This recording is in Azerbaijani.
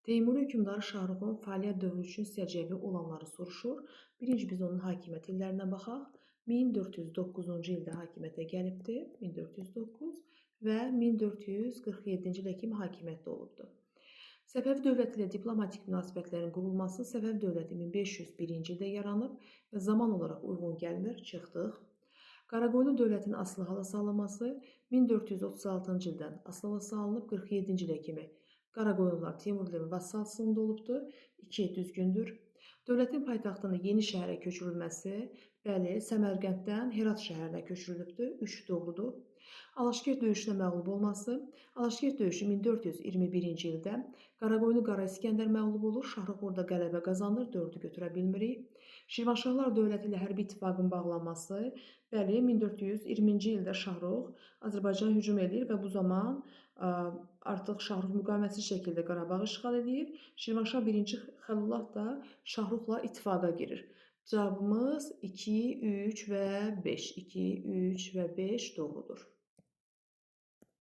Teymuri hökmdarı Şahruxun fəaliyyət dövrü üçün səciyyəvi olanları soruşur. Birinci biz onun hakimiyyət illərinə baxaq. 1409-cu ildə hakimiyyətə gəlibdir, 1409 və 1447-ci ilə kimi hakimiyyətdə olubdur. Səfəvi dövləti ilə diplomatik münasibətlərin qurulması Səfəvi dövləti 1501-ci ildə yaranıb və zaman olaraq uyğun gəlmir, çıxdıq. Qaraqoyunlu dövlətinin asılı hala salınması 1436-cı ildən asılı hala salınıb 47-ci ilə kimi Qaraqoyunlular Teymurilərin vassalçılığında olubdur. 2 düzgündür. Dövlətin paytaxtının Yeni şəhərə köçürülməsi, bəli, Səmərqənddən Herat şəhərinə köçürülübdür. 3 doğrudur. Alaşkert döyüşünə məğlub olması. Alaşkert döyüşü 1421-ci ildə Qaraqoyunlu Qara İskəndər məğlub olur. Şahrux orada qələbə qazanır, 4-ü götürə bilmirik. Şirvanşahlar dövləti ilə hərbi ittifaqın bağlanması. Bəli, 1420-ci ildə Şahrux Azərbaycana hücum edir və bu zaman artıq Şahrux müqavimətsiz şəkildə Qarabağı işğal edir. Şirvanşah 1-ci Xəlilullah da Şahruxla ittifaqa girir. Cavabımız 2, 3 və 5. 2, 3 və 5 doğrudur.